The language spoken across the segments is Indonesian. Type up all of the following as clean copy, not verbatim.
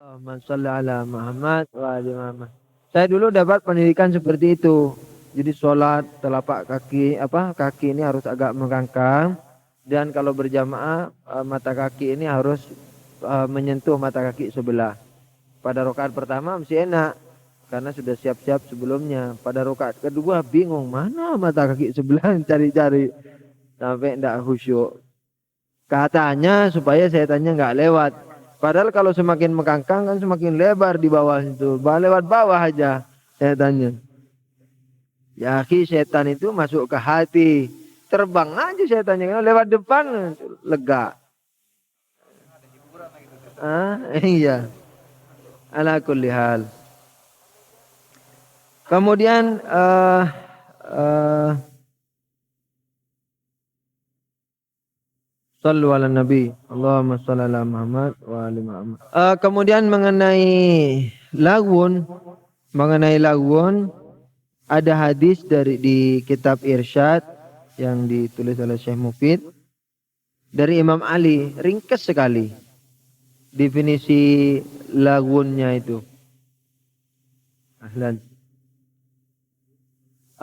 Allahumma sholli ala Muhammad wa ali Muhammad. Saya dulu dapat pendidikan seperti itu. Jadi sholat telapak kaki ini harus agak melangkang, dan kalau berjamaah mata kaki ini harus menyentuh mata kaki sebelah. Pada rakaat pertama masih enak karena sudah siap-siap sebelumnya. Pada rakaat kedua bingung mana mata kaki sebelah, cari-cari sampai tidak khusyuk. Katanya supaya setannya nggak lewat. Padahal kalau semakin mengkangkang kan semakin lebar di bawah itu. Lewat bawah aja setannya. Ya akhi, setan itu masuk ke hati. Terbang aja setannya. Kalau lewat depan lega. Iya. Ala kulli hal. Kemudian Sallu ala Nabi. Allahumma salli ala Muhammad wa ali Muhammad. Kemudian mengenai lagwun ada hadis di kitab Irsyad yang ditulis oleh Syekh Mufid dari Imam Ali, ringkas sekali definisi lagwunnya itu. Ahlan.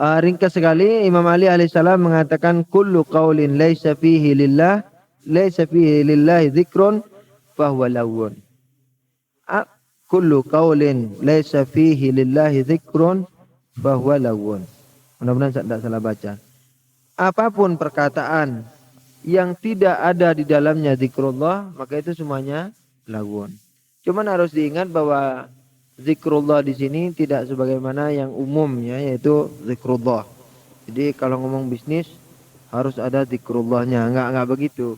Ringkas sekali Imam Ali alaihissalam mengatakan kullu qaulin laisa fihi lillahi dzikrun fahuwa lagwun. Kullu qaulin laisa fihi lillahi dzikrun fahuwa lagwun. Mudah-mudahan saya tidak salah baca. Apapun perkataan yang tidak ada di dalamnya zikrullah, maka itu semuanya lagwun. Cuman harus diingat bahwa zikrullah di sini tidak sebagaimana yang umumnya, yaitu zikrullah. Jadi kalau ngomong bisnis harus ada zikrullahnya, enggak begitu.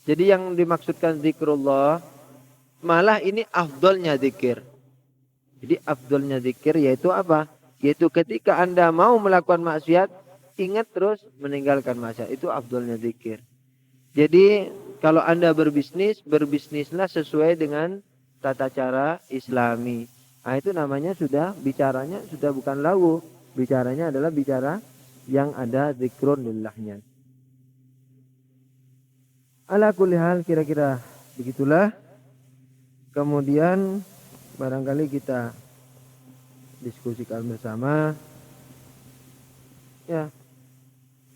Jadi yang dimaksudkan zikrullah malah ini afdolnya zikir. Jadi afdolnya zikir yaitu apa? Yaitu ketika Anda mau melakukan maksiat, ingat terus meninggalkan maksiat. Itu afdolnya zikir. Jadi kalau Anda berbisnislah sesuai dengan tata cara Islami. Nah itu namanya bicaranya sudah bukan lagu. Bicaranya adalah bicara yang ada zikrun lillahnya. Ala kulli hal, kira-kira begitulah. Kemudian barangkali kita diskusikan bersama. Ya.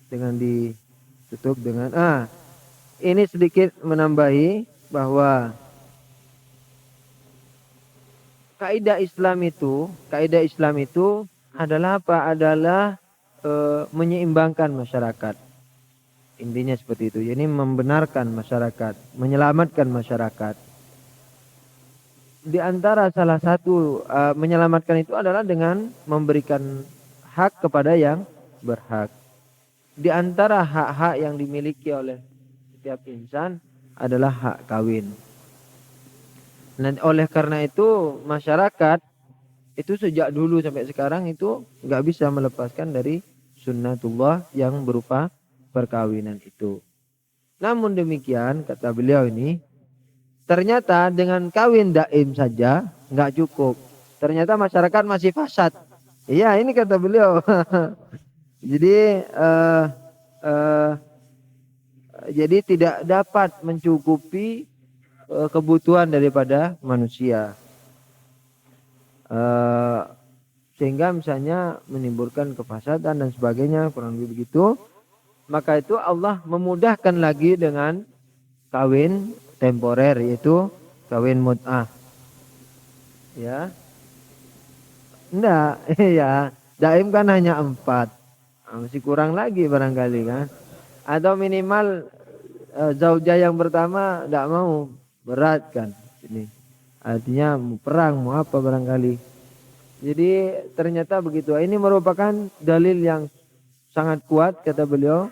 Dengan ditutup dengan ini sedikit menambahi bahwa kaidah Islam itu adalah apa? Adalah menyeimbangkan masyarakat. Intinya seperti itu. Jadi membenarkan masyarakat, menyelamatkan masyarakat. Di antara salah satu menyelamatkan itu adalah dengan memberikan hak kepada yang berhak. Di antara hak-hak yang dimiliki oleh setiap insan adalah hak kawin. Nah, oleh karena itu masyarakat itu sejak dulu sampai sekarang itu nggak bisa melepaskan dari sunnatullah yang berupa perkawinan itu. Namun demikian kata beliau ini, ternyata dengan kawin daim saja nggak cukup. Ternyata masyarakat masih fasad. Iya ini kata beliau. Jadi tidak dapat mencukupi kebutuhan daripada manusia, sehingga misalnya menimbulkan kefasadan dan sebagainya, kurang lebih begitu. Maka itu Allah memudahkan lagi dengan kawin temporer, yaitu kawin mut'ah. Ya, enggak, ya daim kan hanya 4, masih kurang lagi barangkali kan, atau minimal zaujah yang pertama tidak mau, berat kan ini, artinya mau perang mau apa barangkali. Jadi ternyata begitu. Ini merupakan dalil yang sangat kuat kata beliau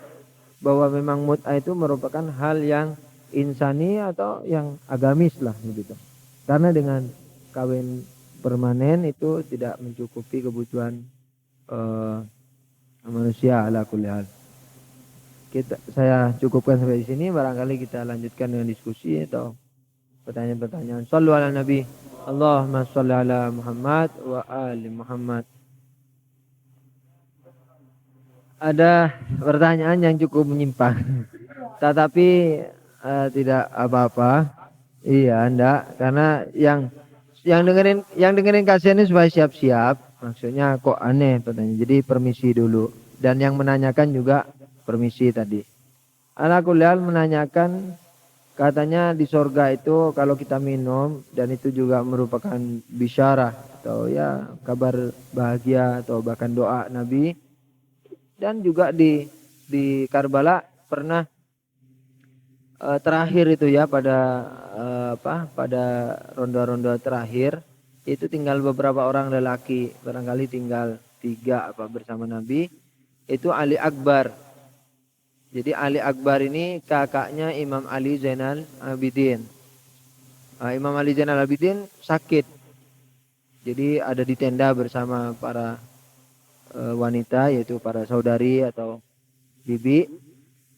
bahwa memang mut'ah itu merupakan hal yang insani atau yang agamis lah begitu. Karena dengan kawin permanen itu tidak mencukupi kebutuhan manusia ala kulli hal. Saya cukupkan sampai di sini, barangkali kita lanjutkan dengan diskusi atau pertanyaan-pertanyaan. Shallu ala Nabi. Allahumma shalli ala Muhammad wa ali Muhammad. Ada pertanyaan yang cukup menyimpang, tetapi tidak apa-apa. Iya, enggak, karena yang yang dengerin kasihan ini supaya siap-siap. Maksudnya kok aneh pertanyaan. Jadi permisi dulu. Dan yang menanyakan juga permisi tadi. Ala kuliah menanyakan katanya di sorga itu kalau kita minum dan itu juga merupakan bisyarah atau ya kabar bahagia atau bahkan doa Nabi. Dan juga di Karbala pernah terakhir itu ya pada ronda-ronda terakhir itu tinggal beberapa orang lelaki, barangkali tinggal 3 bersama Nabi, itu Ali Akbar. Jadi Ali Akbar ini kakaknya Imam Ali Zainal Abidin. Imam Ali Zainal Abidin sakit, jadi ada di tenda bersama para wanita, yaitu para saudari atau bibi.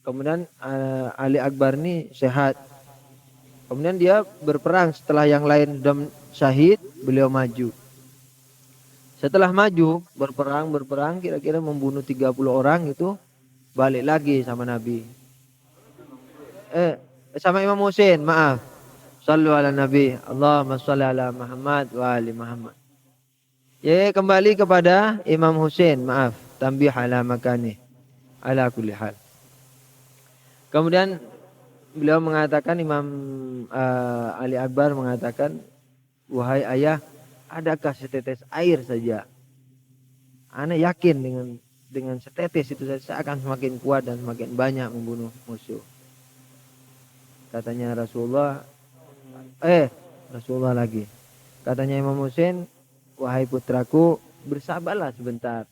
Kemudian Ali Akbar ini sehat. Kemudian dia berperang setelah yang lain sudah syahid, beliau maju. Setelah maju, berperang kira-kira membunuh 30 orang itu, balik lagi sama Nabi. Sama Imam Husain, maaf. Sallu ala Nabi, Allahumma salli ala Muhammad wa ali Muhammad. Ya, kembali kepada Imam Husain, maaf. Tambih ala makani. Ala kulli hal. Kemudian beliau mengatakan, Imam Ali Akbar mengatakan, wahai ayah, adakah setetes air saja? Ana yakin dengan setetes itu saya akan semakin kuat dan semakin banyak membunuh musuh. Katanya Rasulullah lagi. Katanya Imam Husain, wahai putraku, bersabarlah sebentar.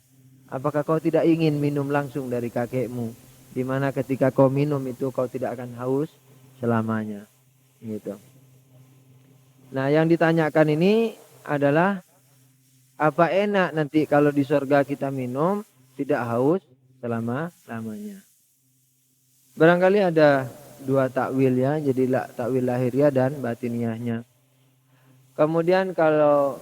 Apakah kau tidak ingin minum langsung dari kakekmu? Di mana ketika kau minum itu kau tidak akan haus selamanya. Gitu. Nah, yang ditanyakan ini adalah apa enak nanti kalau di surga kita minum tidak haus selama-lamanya. Barangkali ada 2 takwil ya, jadi takwil lahiriah dan batiniahnya. Kemudian kalau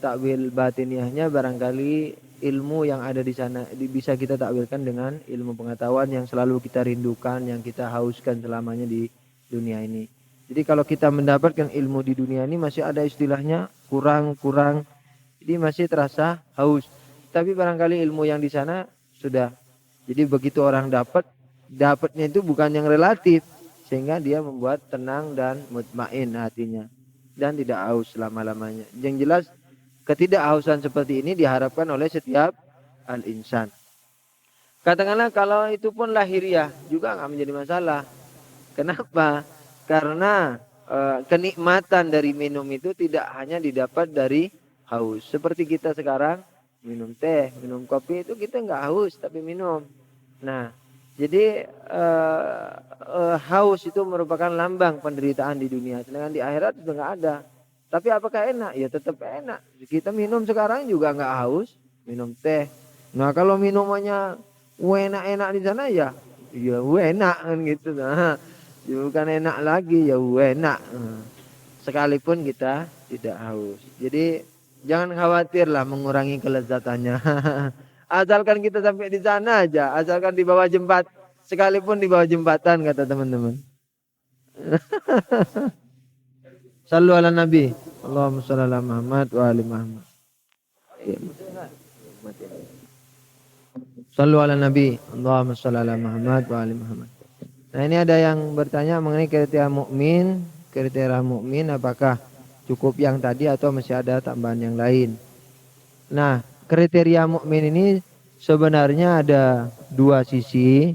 takwil batiniahnya barangkali ilmu yang ada di sana bisa kita takwilkan dengan ilmu pengetahuan yang selalu kita rindukan, yang kita hauskan selamanya di dunia ini. Jadi kalau kita mendapatkan ilmu di dunia ini masih ada istilahnya kurang, jadi masih terasa haus. Tapi barangkali ilmu yang di sana sudah. Jadi begitu orang dapatnya itu bukan yang relatif, sehingga dia membuat tenang dan mutmain hatinya dan tidak haus selama-lamanya. Yang jelas ketidakhausan seperti ini diharapkan oleh setiap al-insan. Katakanlah kalau itu pun lahiriah juga nggak menjadi masalah. Kenapa? Karena kenikmatan dari minum itu tidak hanya didapat dari haus. Seperti kita sekarang minum teh, minum kopi itu kita nggak haus tapi minum. Nah, jadi haus itu merupakan lambang penderitaan di dunia. Sedangkan di akhirat itu nggak ada. Tapi apakah enak? Ya tetap enak. Kita minum sekarang juga nggak haus, minum teh. Nah kalau minumannya enak-enak di sana ya enak kan gitu. Nah, bukan enak lagi ya enak. Sekalipun kita tidak haus. Jadi jangan khawatir lah mengurangi kelezatannya. Asalkan kita sampai di sana aja, asalkan di bawah jembatan, sekalipun di bawah jembatan kata teman-teman. Sallu ala Nabi. Allahumma shalli ala Muhammad wa ali Muhammad. Sallu ala Nabi. Allahumma shalli ala Muhammad wa ali Muhammad. Nah, ini ada yang bertanya mengenai kriteria mukmin. Kriteria mukmin apakah cukup yang tadi atau masih ada tambahan yang lain? Nah, kriteria mukmin ini sebenarnya ada 2 sisi.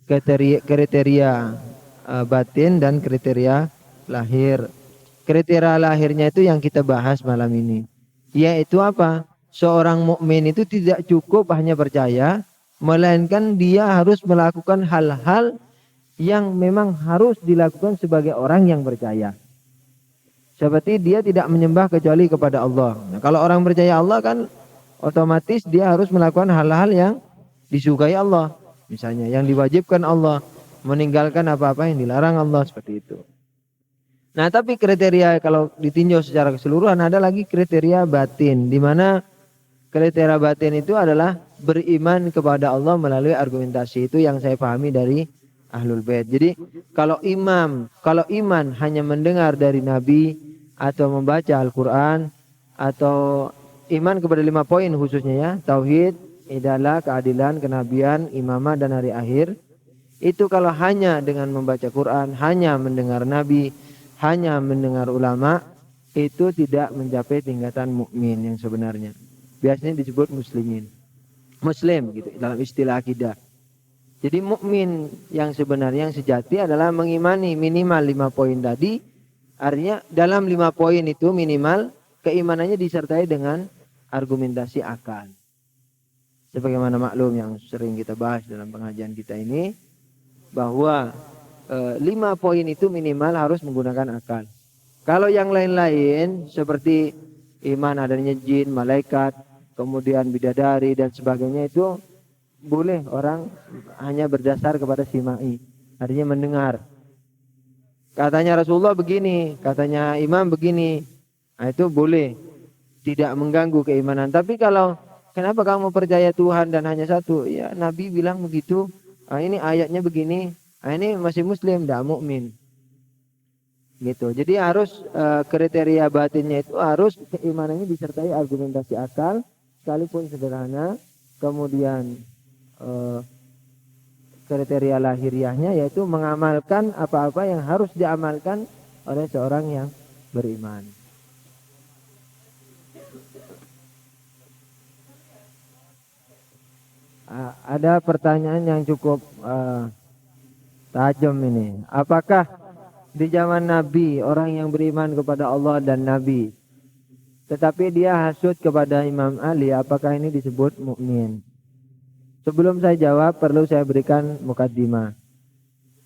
Kriteria batin dan kriteria lahir. Kriteria lahirnya itu yang kita bahas malam ini. Yaitu apa? Seorang mukmin itu tidak cukup hanya percaya, melainkan dia harus melakukan hal-hal yang memang harus dilakukan sebagai orang yang percaya. Seperti dia tidak menyembah kecuali kepada Allah. Nah, kalau orang percaya Allah kan otomatis dia harus melakukan hal-hal yang disukai Allah. Misalnya yang diwajibkan Allah, meninggalkan apa-apa yang dilarang Allah, seperti itu. Nah, tapi kriteria kalau ditinjau secara keseluruhan ada lagi kriteria batin, di mana kriteria batin itu adalah beriman kepada Allah melalui argumentasi. Itu yang saya pahami dari Ahlul Bait. Jadi kalau iman hanya mendengar dari Nabi atau membaca Al-Quran atau iman kepada 5 poin khususnya ya, tauhid, idalah, keadilan, kenabian, imamah dan hari akhir. Itu kalau hanya dengan membaca Quran, hanya mendengar Nabi, hanya mendengar ulama, itu tidak mencapai tingkatan mukmin yang sebenarnya. Biasanya disebut muslimin. Muslim gitu dalam istilah akidah. Jadi mukmin yang sebenarnya yang sejati adalah mengimani minimal 5 poin tadi. Artinya dalam 5 poin itu minimal keimanannya disertai dengan argumentasi akal. Sebagaimana maklum yang sering kita bahas dalam pengajian kita ini, bahwa 5 poin itu minimal harus menggunakan akal. Kalau yang lain-lain seperti iman adanya jin, malaikat, kemudian bidadari dan sebagainya, itu boleh orang hanya berdasar kepada simai, artinya mendengar. Katanya Rasulullah begini, katanya imam begini, nah itu boleh, tidak mengganggu keimanan. Tapi kalau kenapa kamu percaya Tuhan dan hanya satu? Ya Nabi bilang begitu. Ini ayatnya begini. Ini masih muslim, tidak mukmin. Gitu. Jadi harus kriteria batinnya itu harus keimanannya disertai argumentasi akal, sekalipun sederhana. Kemudian kriteria lahiriahnya yaitu mengamalkan apa-apa yang harus diamalkan oleh seorang yang beriman. Ada pertanyaan yang cukup tajam ini. Apakah di zaman Nabi orang yang beriman kepada Allah dan Nabi, tetapi dia hasud kepada Imam Ali, apakah ini disebut mukmin? Sebelum saya jawab, perlu saya berikan mukaddimah.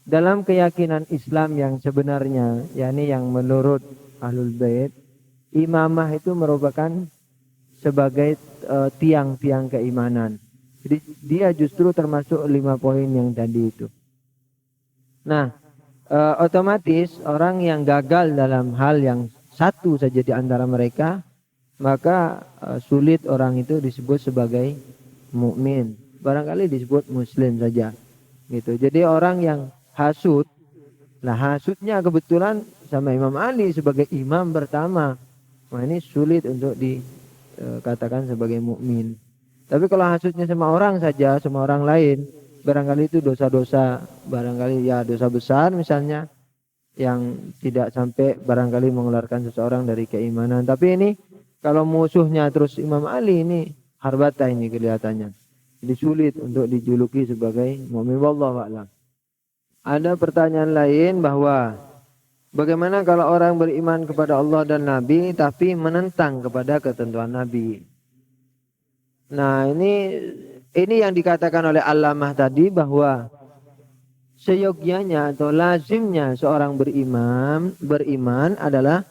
Dalam keyakinan Islam yang sebenarnya, yakni yang menurut Ahlul Bait, imamah itu merupakan sebagai tiang-tiang keimanan. Jadi dia justru termasuk 5 poin yang tadi itu. Nah, otomatis orang yang gagal dalam hal yang satu saja di antara mereka, maka sulit orang itu disebut sebagai mukmin. Barangkali disebut muslim saja. Gitu. Jadi orang yang hasud, nah hasudnya kebetulan sama Imam Ali sebagai imam pertama. Nah ini sulit untuk dikatakan sebagai mukmin. Tapi kalau hasudnya sama orang saja, sama orang lain, barangkali itu dosa-dosa, barangkali ya dosa besar misalnya, yang tidak sampai barangkali mengeluarkan seseorang dari keimanan. Tapi ini kalau musuhnya terus Imam Ali, ini harbata ini kelihatannya. Jadi sulit untuk dijuluki sebagai mukmin. Wallahu a'lam. Ada pertanyaan lain bahwa bagaimana kalau orang beriman kepada Allah dan Nabi tapi menentang kepada ketentuan Nabi? Nah, ini yang dikatakan oleh Allamah tadi, bahwa seyogyanya atau lazimnya seorang beriman adalah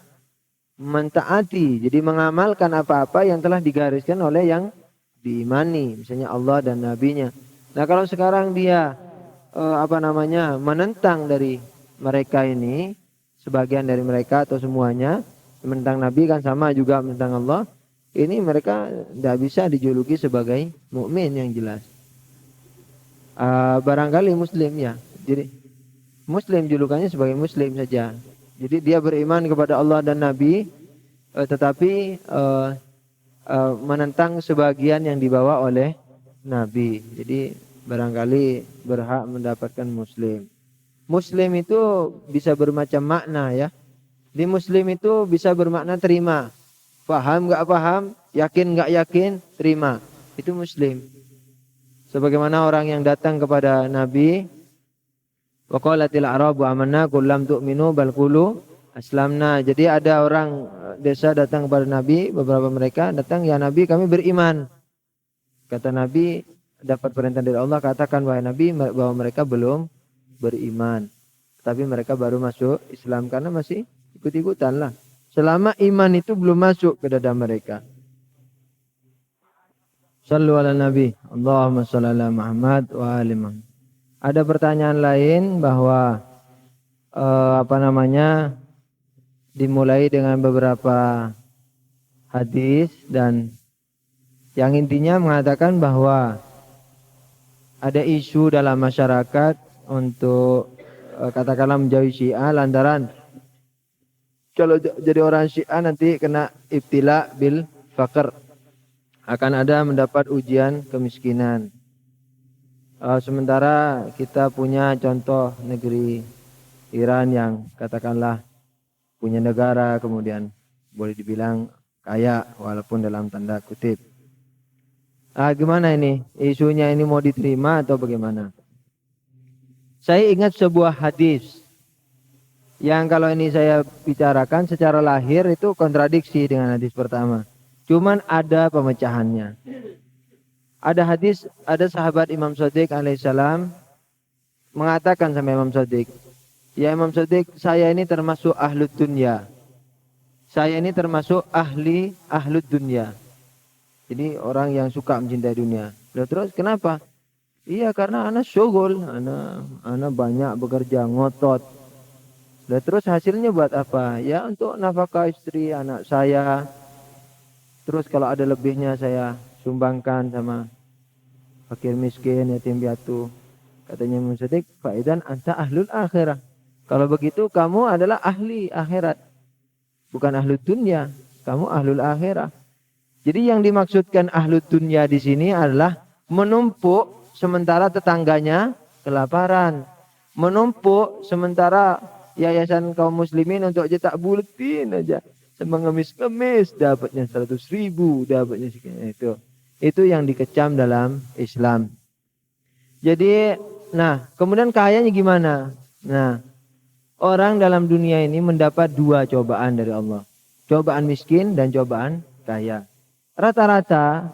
mentaati, jadi mengamalkan apa-apa yang telah digariskan oleh yang diimani, misalnya Allah dan Nabinya. Nah, kalau sekarang dia menentang dari mereka ini, sebagian dari mereka atau semuanya, menentang Nabi kan sama juga menentang Allah. Ini mereka tidak bisa dijuluki sebagai mukmin yang jelas. Barangkali muslim ya. Jadi muslim julukannya sebagai muslim saja. Jadi dia beriman kepada Allah dan Nabi, tetapi menentang sebagian yang dibawa oleh Nabi. Jadi barangkali berhak mendapatkan muslim. Muslim itu bisa bermacam makna ya. Di muslim itu bisa bermakna terima. Paham gak paham, yakin gak yakin, terima. Itu muslim. Sebagaimana orang yang datang kepada Nabi, wa qalatil a'rabu amanna qul lam tu'minu bal qulu aslamna. Jadi ada orang desa datang kepada Nabi, beberapa mereka datang, ya Nabi kami beriman. Kata Nabi, dapat perintah dari Allah, katakan wahai Nabi bahwa mereka belum beriman. Tapi mereka baru masuk Islam karena masih ikut-ikutan lah. Selama iman itu belum masuk ke dada mereka. Sallu ala Nabi. Allahumma salli ala Muhammad wa ali Muhammad. Ada pertanyaan lain bahwa dimulai dengan beberapa hadis dan yang intinya mengatakan bahwa ada isu dalam masyarakat untuk katakanlah menjauhi Syiah lantaran Kalau jadi orang Syiah nanti kena ibtila bil faqr. Akan ada mendapat ujian kemiskinan. Sementara kita punya contoh negeri Iran yang katakanlah punya negara, kemudian boleh dibilang kaya walaupun dalam tanda kutip. Gimana ini? Isunya ini mau diterima atau bagaimana? Saya ingat sebuah hadis yang kalau ini saya bicarakan secara lahir itu kontradiksi dengan hadis pertama. Cuman ada pemecahannya. Ada hadis, ada sahabat Imam Shadiq alaihissalam mengatakan sama Imam Shadiq, ya Imam Shadiq, saya ini termasuk ahlu dunya. Saya ini termasuk ahlu dunya. Jadi orang yang suka mencintai dunia. Terus kenapa? Iya karena anak syughul, anak banyak bekerja, ngotot. Terus hasilnya buat apa? Ya untuk nafkah istri, anak saya. Terus kalau ada lebihnya saya sumbangkan sama fakir miskin, yatim piatu. Katanya Imam Shadiq, faidan anta ahlul akhirah. Kalau begitu kamu adalah ahli akhirat. Bukan ahlu dunia, kamu ahlul akhirah. Jadi yang dimaksudkan ahlu dunia di sini adalah menumpuk sementara tetangganya kelaparan. Menumpuk sementara yayasan kaum muslimin untuk cetak buletin aja. Mengemis-ngemis dapatnya 100.000, dapatnya sekian itu. Itu yang dikecam dalam Islam. Jadi, kemudian kayanya gimana? Orang dalam dunia ini mendapat dua cobaan dari Allah. Cobaan miskin dan cobaan kaya. Rata-rata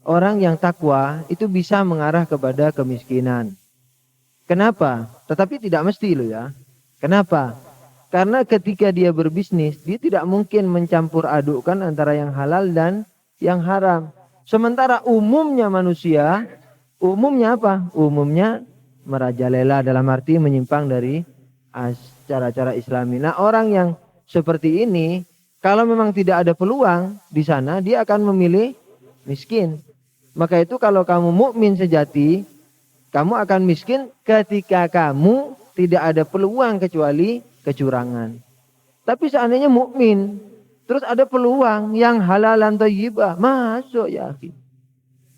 orang yang takwa itu bisa mengarah kepada kemiskinan. Kenapa? Tetapi tidak mesti loh ya. Kenapa? Karena ketika dia berbisnis, dia tidak mungkin mencampur adukkan antara yang halal dan yang haram. Sementara umumnya manusia, umumnya apa? Umumnya merajalela dalam arti menyimpang dari cara-cara Islami. Orang yang seperti ini, kalau memang tidak ada peluang di sana, dia akan memilih miskin. Maka itu kalau kamu mukmin sejati, kamu akan miskin ketika kamu tidak ada peluang kecuali kecurangan. Tapi seandainya mukmin, terus ada peluang yang halalan thayyibah, masuk ya.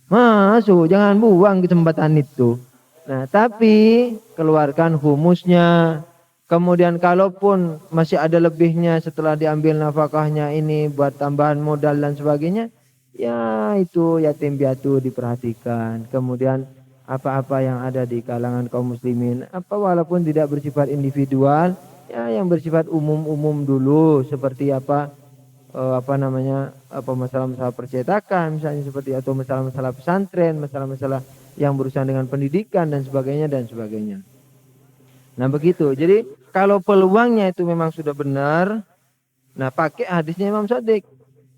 Masuk, jangan buang kesempatan itu. Tapi keluarkan humusnya. Kemudian kalaupun masih ada lebihnya setelah diambil nafkahnya ini buat tambahan modal dan sebagainya, ya itu yatim piatu diperhatikan. Kemudian apa-apa yang ada di kalangan kaum muslimin, walaupun tidak bersifat individual, ya yang bersifat umum-umum dulu, seperti masalah-masalah percetakan misalnya, seperti atau masalah-masalah pesantren, masalah-masalah yang berurusan dengan pendidikan dan sebagainya dan sebagainya. Begitu. Jadi kalau peluangnya itu memang sudah benar, pakai hadisnya Imam Shadiq.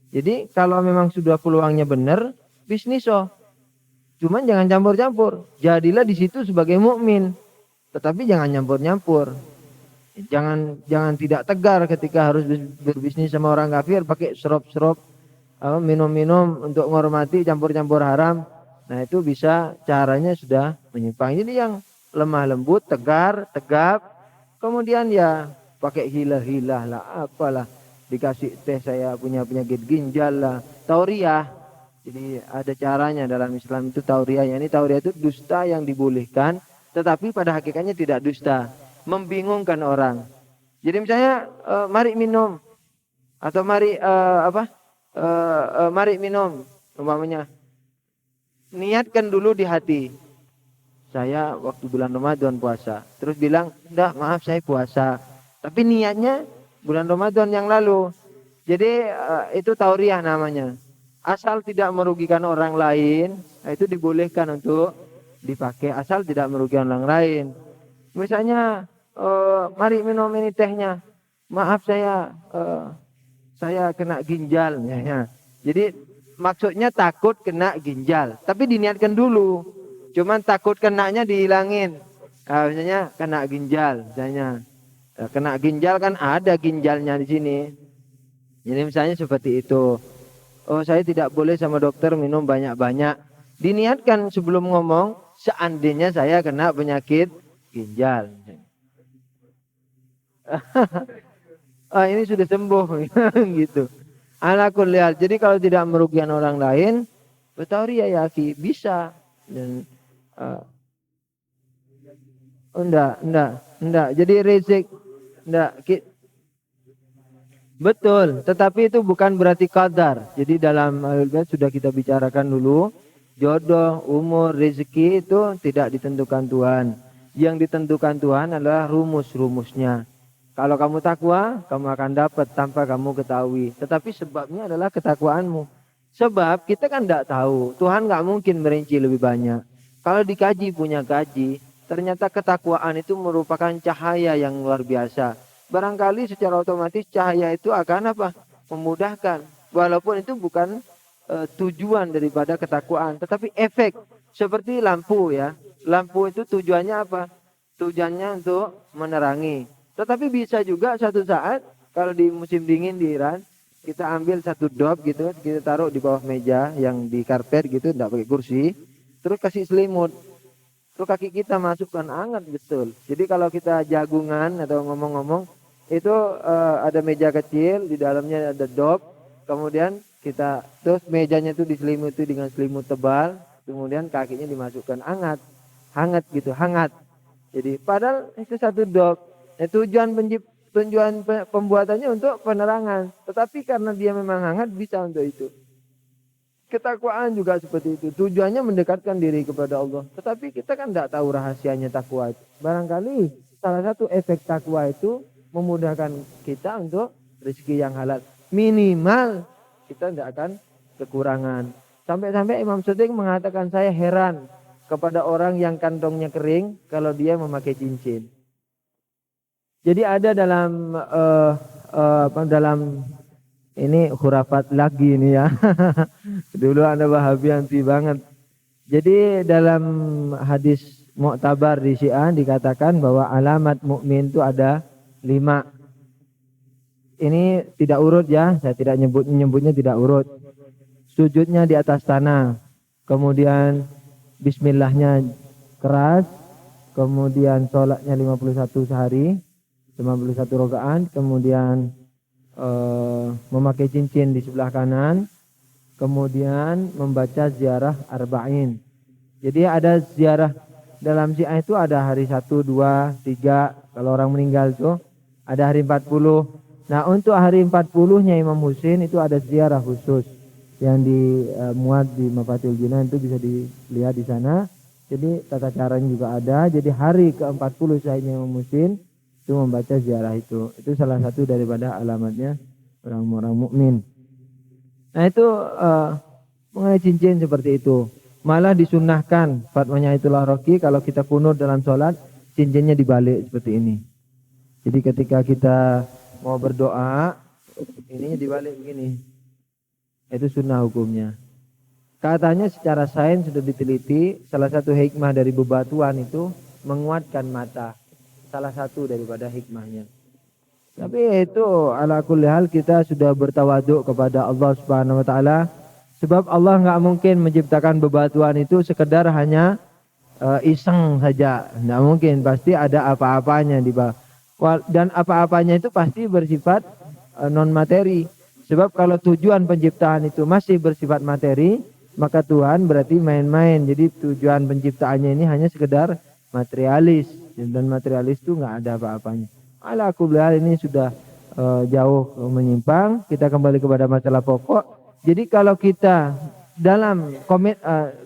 Jadi kalau memang sudah peluangnya benar, bisnis Cuman jangan campur-campur. Jadilah di situ sebagai mukmin, tetapi jangan nyampur-nyampur. Jangan tidak tegar ketika harus berbisnis sama orang kafir pakai serop-serop, minum-minum untuk menghormati campur-campur haram. Itu bisa caranya sudah menyimpang. Jadi yang lemah lembut, tegar, tegap, kemudian ya pakai hilah-hilah lah, apalah, dikasih teh saya punya penyakit ginjal lah, tauriah. Jadi ada caranya dalam Islam itu tauriah. Ini tauriah itu dusta yang dibolehkan, tetapi pada hakikatnya tidak dusta, membingungkan orang. Jadi misalnya mari minum atau mari minum, umpamanya niatkan dulu di hati, saya waktu bulan Ramadan puasa. Terus bilang, enggak, maaf saya puasa. Tapi niatnya bulan Ramadan yang lalu. Jadi itu tauriah namanya. Asal tidak merugikan orang lain, itu dibolehkan untuk dipakai. Asal tidak merugikan orang lain. Misalnya, mari minum ini tehnya. Maaf saya kena ginjal. Jadi maksudnya takut kena ginjal. Tapi diniatkan dulu. Cuman takut kenanya dihilangin. Misalnya kena ginjal, misalnya kena ginjal kan ada ginjalnya di sini. Jadi misalnya seperti itu. Saya tidak boleh sama dokter minum banyak-banyak. Diniatkan sebelum ngomong, seandainya saya kena penyakit ginjal. ini sudah sembuh gitu. Ala kulli hal. Jadi kalau tidak merugikan orang lain, betauri ya akhi, bisa. Dan enggak. Jadi rizik enggak. Betul, tetapi itu bukan berarti qadar. Jadi dalam Al-Baqarah sudah kita bicarakan dulu, jodoh, umur, rezeki itu tidak ditentukan Tuhan. Yang ditentukan Tuhan adalah rumus-rumusnya. Kalau kamu takwa, kamu akan dapat tanpa kamu ketahui. Tetapi sebabnya adalah ketakwaanmu. Sebab kita kan tidak tahu, Tuhan nggak mungkin merinci lebih banyak. Kalau dikaji punya gaji, ternyata ketakwaan itu merupakan cahaya yang luar biasa. Barangkali secara otomatis cahaya itu akan apa? Memudahkan. Walaupun itu bukan tujuan daripada ketakwaan, tetapi efek. Seperti lampu ya. Lampu itu tujuannya apa? Tujuannya untuk menerangi. Tetapi bisa juga satu saat kalau di musim dingin di Iran, kita ambil satu dop gitu, kita taruh di bawah meja yang di karpet gitu, tidak pakai kursi, terus kasih selimut. Terus kaki kita masukkan hangat betul. Jadi kalau kita jagungan atau ngomong-ngomong, itu ada meja kecil, di dalamnya ada dop, kemudian kita terus mejanya itu diselimuti dengan selimut tebal, kemudian kakinya dimasukkan hangat gitu, hangat. Jadi padahal itu satu dop. Tujuan pembuatannya untuk penerangan, tetapi karena dia memang hangat bisa untuk itu. Ketakwaan juga seperti itu. Tujuannya mendekatkan diri kepada Allah. Tetapi kita kan tidak tahu rahasianya takwa. Barangkali salah satu efek takwa itu memudahkan kita untuk rezeki yang halal. Minimal kita tidak akan kekurangan. Sampai-sampai Imam Shatibi mengatakan, saya heran kepada orang yang kantongnya kering kalau dia memakai cincin. Jadi ada dalam ini khurafat lagi ini ya. Dulu ada Wahabi anti banget. Jadi dalam hadis Mu'tabar di Syiah dikatakan bahwa alamat mukmin itu ada 5. Ini tidak urut ya, saya tidak nyebutnya tidak urut. Sujudnya di atas tanah. Kemudian bismillahnya keras. Kemudian sholatnya 51 sehari. 51 rakaat, kemudian memakai cincin di sebelah kanan, kemudian membaca ziarah arba'in. Jadi ada ziarah dalam Syiah itu ada hari 1, 2, 3, kalau orang meninggal itu ada hari 40. Nah untuk hari 40-nya Imam Husain itu ada ziarah khusus yang dimuat di Mafathul Jinan, itu bisa dilihat di sana. Jadi tata caranya juga ada. Jadi hari ke-40 Syahidnya Imam Husain itu membaca ziarah itu salah satu daripada alamatnya orang-orang mukmin. Nah itu mengenai cincin seperti itu, malah disunnahkan fatwanya itulah Rocky, kalau kita kunut dalam sholat cincinnya dibalik seperti ini. Jadi ketika kita mau berdoa ini dibalik begini, itu sunnah hukumnya. Katanya secara sains sudah diteliti, salah satu hikmah dari bebatuan itu menguatkan mata. Salah satu daripada hikmahnya. Tapi itu ala kulli hal kita sudah bertawaduk kepada Allah Subhanahu wa taala, sebab Allah enggak mungkin menciptakan bebatuan itu sekedar hanya iseng saja. Enggak mungkin, pasti ada apa-apanya di bawah. Dan apa-apanya itu pasti bersifat non materi. Sebab kalau tujuan penciptaan itu masih bersifat materi, maka Tuhan berarti main-main. Jadi tujuan penciptaannya ini hanya sekedar materialis. Dan materialis itu nggak ada apa-apanya. Ala kulli hal ini sudah jauh menyimpang. Kita kembali kepada masalah pokok. Jadi kalau kita dalam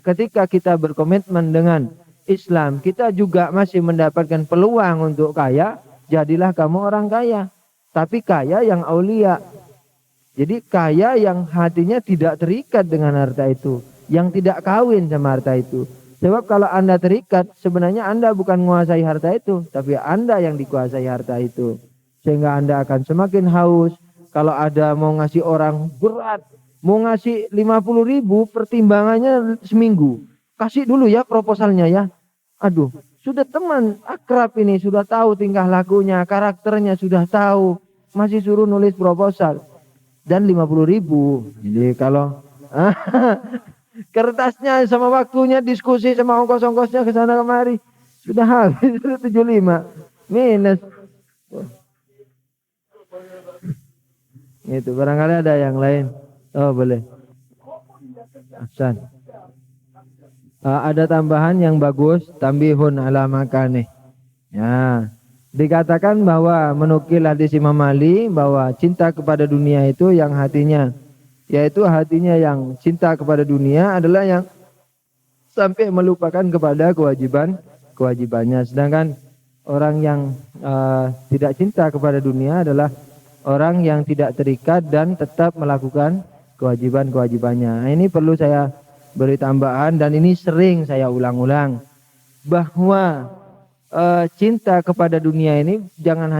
ketika kita berkomitmen dengan Islam, kita juga masih mendapatkan peluang untuk kaya. Jadilah kamu orang kaya, tapi kaya yang aulia. Jadi kaya yang hatinya tidak terikat dengan harta itu, yang tidak kawin sama harta itu. Sebab kalau Anda terikat, sebenarnya Anda bukan menguasai harta itu, tapi Anda yang dikuasai harta itu. Sehingga Anda akan semakin haus. Kalau ada mau ngasih orang berat, mau ngasih 50.000, pertimbangannya seminggu. Kasih dulu ya proposalnya ya. Aduh, sudah teman akrab ini, sudah tahu tingkah lakunya, karakternya sudah tahu. Masih suruh nulis proposal. Dan 50.000. Jadi kalau... kertasnya sama waktunya, diskusi sama ongkos-ongkosnya ke sana kemari sudah habis, 75 minus. Itu barangkali ada yang lain. Oh, boleh. Ahsan. Ada tambahan yang bagus, tambihun ala makane. Ya. Dikatakan bahwa menukil hadis Imam Ali bahwa cinta kepada dunia itu yang hatinya, yaitu hatinya yang cinta kepada dunia adalah yang sampai melupakan kepada kewajibannya. Sedangkan orang yang tidak cinta kepada dunia adalah orang yang tidak terikat dan tetap melakukan kewajibannya. Nah, ini perlu saya beri tambahan dan ini sering saya ulang-ulang bahwa cinta kepada dunia ini jangan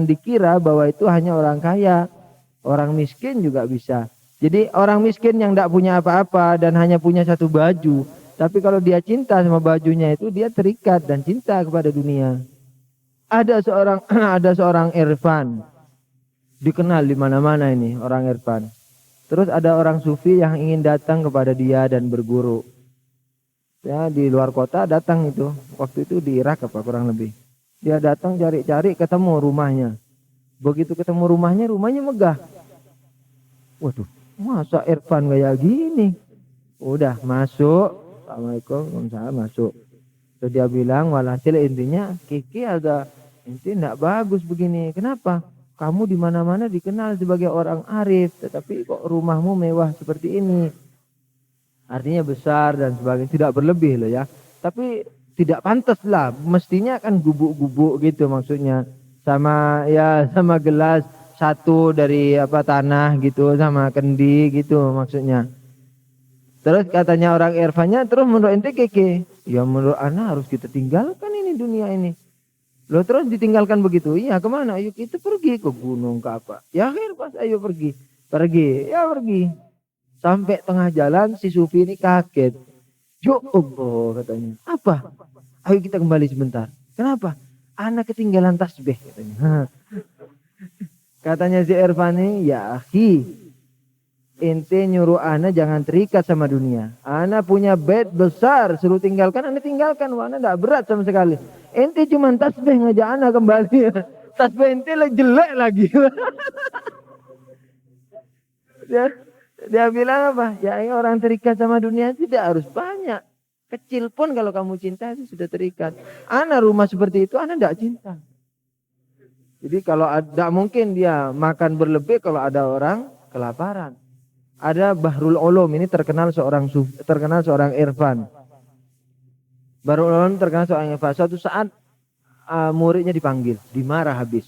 dikira bahwa itu hanya orang kaya, orang miskin juga bisa. Jadi orang miskin yang tidak punya apa-apa dan hanya punya satu baju, tapi kalau dia cinta sama bajunya itu dia terikat dan cinta kepada dunia. Ada seorang irfan, dikenal di mana-mana ini orang irfan. Terus ada orang sufi yang ingin datang kepada dia dan berguru. Ya, di luar kota datang itu. Waktu itu di Irak apa kurang lebih. Dia datang cari-cari ketemu rumahnya. Begitu ketemu rumahnya megah. Waduh, masa irfan kayak gini? Udah masuk. Assalamualaikum, waalaikumsalam, masuk. Terus dia bilang, walhasil intinya Kiki agak inti enggak bagus begini. Kenapa? Kamu di mana-mana dikenal sebagai orang arif, tetapi kok rumahmu mewah seperti ini? Artinya besar dan sebagainya, tidak berlebih loh ya. Tapi tidak pantas lah, mestinya kan gubuk-gubuk gitu maksudnya. Sama gelas satu dari tanah gitu, sama kendi gitu maksudnya. Terus katanya orang irfannya, terus menurut ente keke, ya menurut ana harus kita tinggalkan ini dunia ini. Loh terus ditinggalkan begitu, iya kemana? Ayo kita pergi ke gunung ke apa? Ya pas ayo pergi, ya pergi. Sampai tengah jalan si sufi ini kaget. Ya Allah katanya. Apa? Ayo kita kembali sebentar. Kenapa? Anak ketinggalan tasbih katanya. Katanya si Irfani, ya akhi, ente nyuruh ana jangan terikat sama dunia. Ana punya bed besar, suruh tinggalkan, ana tinggalkan. Wah, ana tidak berat sama sekali. Ente cuma tasbih ngajak ana kembali. Tasbih ente jelek lagi. Dia bilang apa? Ya orang terikat sama dunia tidak harus banyak. Kecil pun kalau kamu cinta itu sudah terikat. Ana rumah seperti itu, ana tidak cinta. Jadi kalau tidak mungkin dia makan berlebih kalau ada orang kelaparan. Ada Bahrul Ulum, ini terkenal seorang irfan. Bahrul Ulum terkenal seorang irfan. Suatu saat muridnya dipanggil, dimarah habis.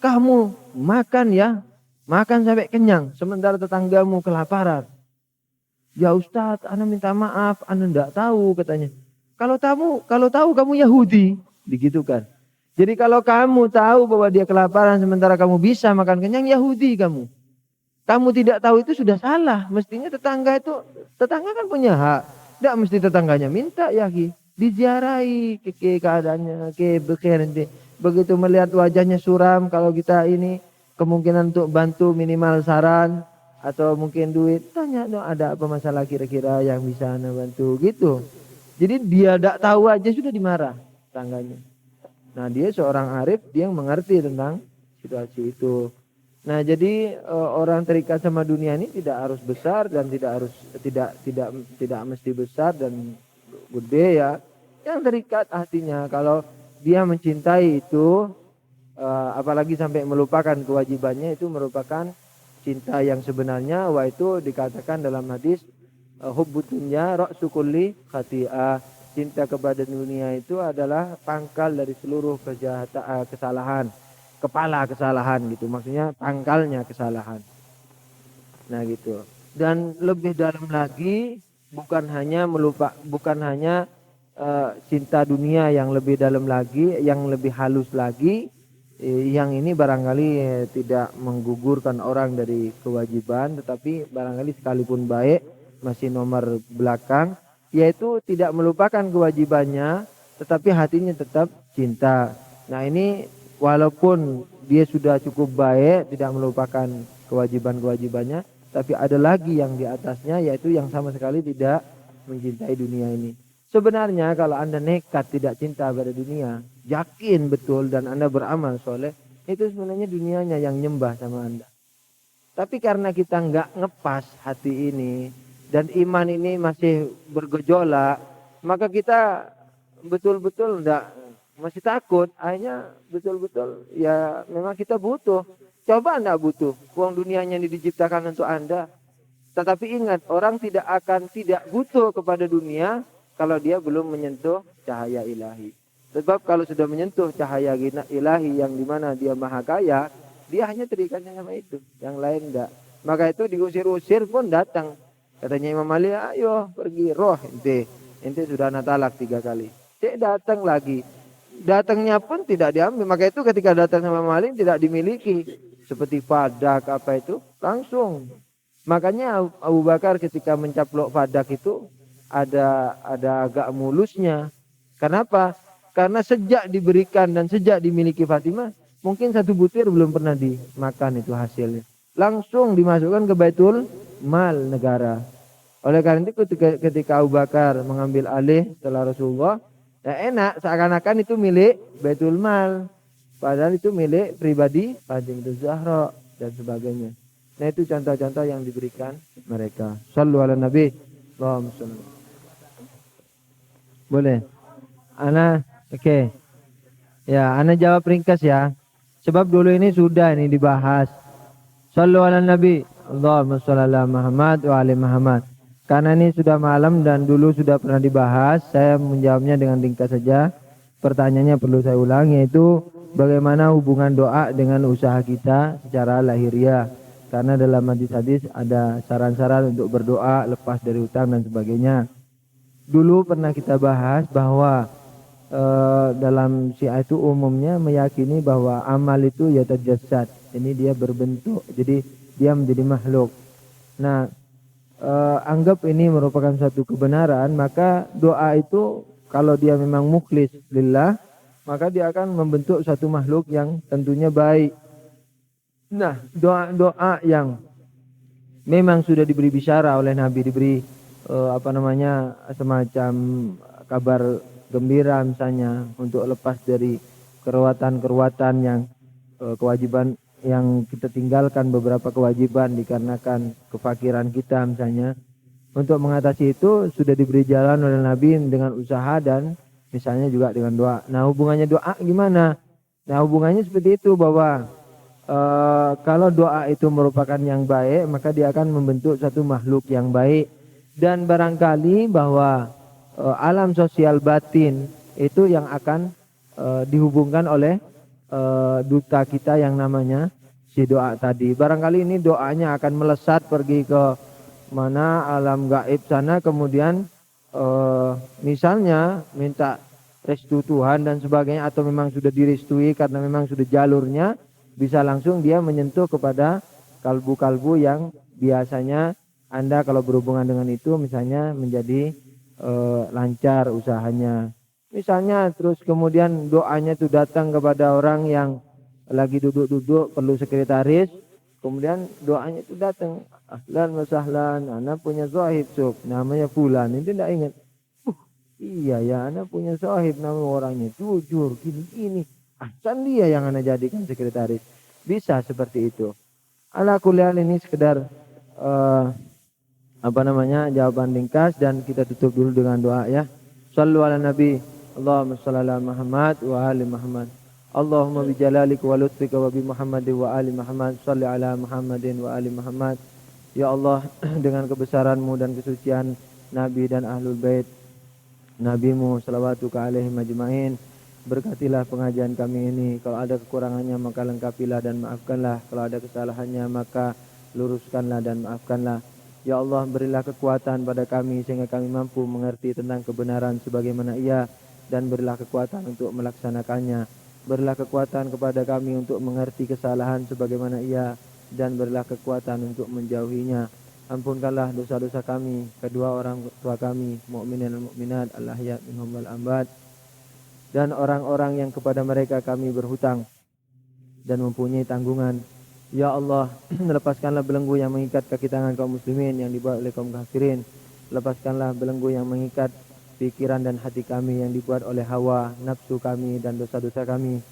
Kamu makan ya? Makan sampai kenyang, sementara tetanggamu kelaparan. Ya Ustadz, ana minta maaf, ana tidak tahu katanya. Kalau tahu kamu Yahudi, begitu kan. Jadi kalau kamu tahu bahwa dia kelaparan sementara kamu bisa makan kenyang, Yahudi kamu. Kamu tidak tahu itu sudah salah. Mestinya tetangga kan punya hak. Tidak mesti tetangganya minta ya ki. Diziarahi ke keadaannya, ke nanti. Begitu melihat wajahnya suram, kalau kita ini kemungkinan untuk bantu minimal saran atau mungkin duit, tanya dong ada apa masalah kira-kira yang bisa anda bantu gitu. Jadi dia tidak tahu aja sudah dimarah tangganya. Nah dia seorang arif, dia yang mengerti tentang situasi itu. Nah jadi orang terikat sama dunia ini tidak harus besar dan tidak mesti besar dan gede ya. Yang terikat hatinya, kalau dia mencintai itu apalagi sampai melupakan kewajibannya, itu merupakan cinta yang sebenarnya. Wah itu dikatakan dalam hadis hubbud dunya ra'su kulli khati'ah. Cinta kepada dunia itu adalah pangkal dari seluruh kesalahan, kepala kesalahan gitu. Maksudnya pangkalnya kesalahan. Nah gitu. Dan lebih dalam lagi, bukan hanya cinta dunia yang lebih dalam lagi, yang lebih halus lagi. Yang ini barangkali tidak menggugurkan orang dari kewajiban, tetapi barangkali sekalipun baik masih nomor belakang, yaitu tidak melupakan kewajibannya tetapi hatinya tetap cinta. Nah ini walaupun dia sudah cukup baik, tidak melupakan kewajibannya, tapi ada lagi yang di atasnya, yaitu yang sama sekali tidak mencintai dunia ini. Sebenarnya kalau Anda nekat tidak cinta pada dunia, yakin betul dan Anda beramal soleh, Itu sebenarnya dunianya yang nyembah sama Anda. Tapi karena kita nggak ngepas hati ini dan iman ini masih bergejolak, maka kita betul-betul enggak, masih takut. Akhirnya betul-betul ya memang kita butuh. Coba enggak butuh. Uang dunianya ini diciptakan untuk Anda. Tetapi ingat, orang tidak akan tidak butuh kepada dunia kalau dia belum menyentuh cahaya ilahi. Sebab kalau sudah menyentuh cahaya ilahi yang dimana dia maha kaya, dia hanya terikatnya sama itu, yang lain enggak. Maka itu diusir-usir pun datang. Katanya Imam Ali, ayo pergi roh ente sudah anak talak 3 kali. Cek datang lagi. Datangnya pun tidak diambil. Maka itu ketika datang sama Imam Ali tidak dimiliki. Seperti fadak apa itu, langsung. Makanya Abu Bakar ketika mencaplok fadak itu ada agak mulusnya. Kenapa? Karena sejak diberikan dan sejak dimiliki Fatimah, mungkin 1 butir belum pernah dimakan itu hasilnya. Langsung dimasukkan ke Baitul Mal negara. Oleh karena itu ketika Abu Bakar mengambil alih setelah Rasulullah, ya enak, seakan-akan itu milik Baitul Mal. Padahal itu milik pribadi Fatimah Zahra dan sebagainya. Nah itu contoh-contoh yang diberikan mereka. Shallu ala Nabi. Allahumma shalli. Boleh. Ana oke. Ya, ana jawab ringkas ya. Sebab dulu ini sudah ini dibahas. Shallu ala Nabi. Allahumma shalli ala Muhammad wa ali Muhammad. Karena ini sudah malam dan dulu sudah pernah dibahas, saya menjawabnya dengan ringkas saja. Pertanyaannya perlu saya ulang, yaitu bagaimana hubungan doa dengan usaha kita secara lahiriah. Karena dalam hadis-hadis ada saran-saran untuk berdoa lepas dari hutang dan sebagainya. Dulu pernah kita bahas bahwa dalam Syiah itu umumnya meyakini bahwa amal itu ya tajassad. Ini dia berbentuk, jadi dia menjadi makhluk. Nah, anggap ini merupakan satu kebenaran, maka doa itu kalau dia memang mukhlis lillah, maka dia akan membentuk satu makhluk yang tentunya baik. Nah, doa-doa yang memang sudah diberi bisyara oleh Nabi, diberi semacam kabar gembira misalnya untuk lepas dari keruatan-keruatan yang kewajiban yang kita tinggalkan, beberapa kewajiban dikarenakan kefakiran kita misalnya. Untuk mengatasi itu sudah diberi jalan oleh Nabi dengan usaha dan misalnya juga dengan doa. Nah, hubungannya doa gimana? Nah, hubungannya seperti itu bahwa kalau doa itu merupakan yang baik, maka dia akan membentuk satu makhluk yang baik. Dan barangkali bahwa alam sosial batin itu yang akan dihubungkan oleh duta kita yang namanya si doa tadi. Barangkali ini doanya akan melesat pergi ke mana alam gaib sana, kemudian misalnya minta restu Tuhan dan sebagainya, atau memang sudah direstui karena memang sudah jalurnya, bisa langsung dia menyentuh kepada kalbu-kalbu yang biasanya Anda kalau berhubungan dengan itu misalnya menjadi lancar usahanya. Misalnya terus kemudian doanya itu datang kepada orang yang lagi duduk-duduk perlu sekretaris, kemudian doanya itu datang, ahlan wa sahlan, anak punya sahib sob namanya fulan, itu tidak ingat. Iya ya, anak punya sahib nama orangnya jujur gini-gini. Kan dia yang anak jadikan sekretaris. Bisa seperti itu. Ala kuliah ini sekedar jawaban ringkas dan kita tutup dulu dengan doa ya. Shallu ala Nabi. Allahumma shalli ala Muhammad wa ali Muhammad. Allahumma bi jalalika wa lutfika wa bi Muhammadin wa ali Muhammad. Shalli ala Muhammadin wa ali Muhammad. Ya Allah, dengan kebesaran-Mu dan kesucian Nabi dan Ahlul Bait Nabi-Mu salawatuka alaihim ajma'in, berkatilah pengajian kami ini. Kalau ada kekurangannya maka lengkapilah dan maafkanlah. Kalau ada kesalahannya maka luruskanlah dan maafkanlah. Ya Allah, berilah kekuatan pada kami sehingga kami mampu mengerti tentang kebenaran sebagaimana ia, dan berilah kekuatan untuk melaksanakannya. Berilah kekuatan kepada kami untuk mengerti kesalahan sebagaimana ia, dan berilah kekuatan untuk menjauhinya. Ampunkanlah dosa-dosa kami, kedua orang tua kami, mukminin dan mukminat, al-ahya minhum wal amwat, dan orang-orang yang kepada mereka kami berhutang dan mempunyai tanggungan. Ya Allah, lepaskanlah belenggu yang mengikat kaki tangan kaum muslimin yang dibuat oleh kaum kafirin. Lepaskanlah belenggu yang mengikat pikiran dan hati kami yang dibuat oleh hawa, nafsu kami dan dosa-dosa kami.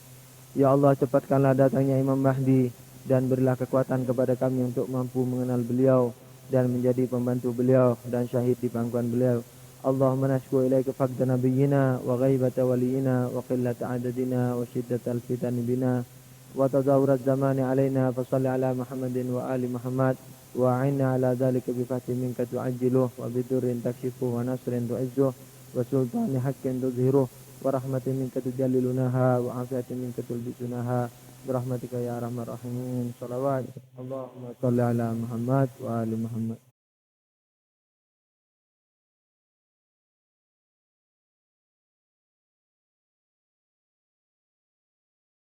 Ya Allah, cepatkanlah datangnya Imam Mahdi dan berilah kekuatan kepada kami untuk mampu mengenal beliau dan menjadi pembantu beliau dan syahid di pangkuan beliau. Allahumma nashku ilaika faqda nabiyyina wa ghaibata waliyina wa qillata adadina wa shiddatal fitani bina wa tadawurat zamani alaina fa salli ala Muhammadin wa ali Muhammad wa a'inna ala dhalika bi fahti minka tu'ajjiluh wa bidurrin takshifuh wa nasrin tu'izzuh wa sultani haqqin tudhiruh wa rahmatin minka tujallilunaha wa afiatin minka tulbisunaha برحمتك يا أرحم الراحمين صلوات اللهم صل على محمد وآل محمد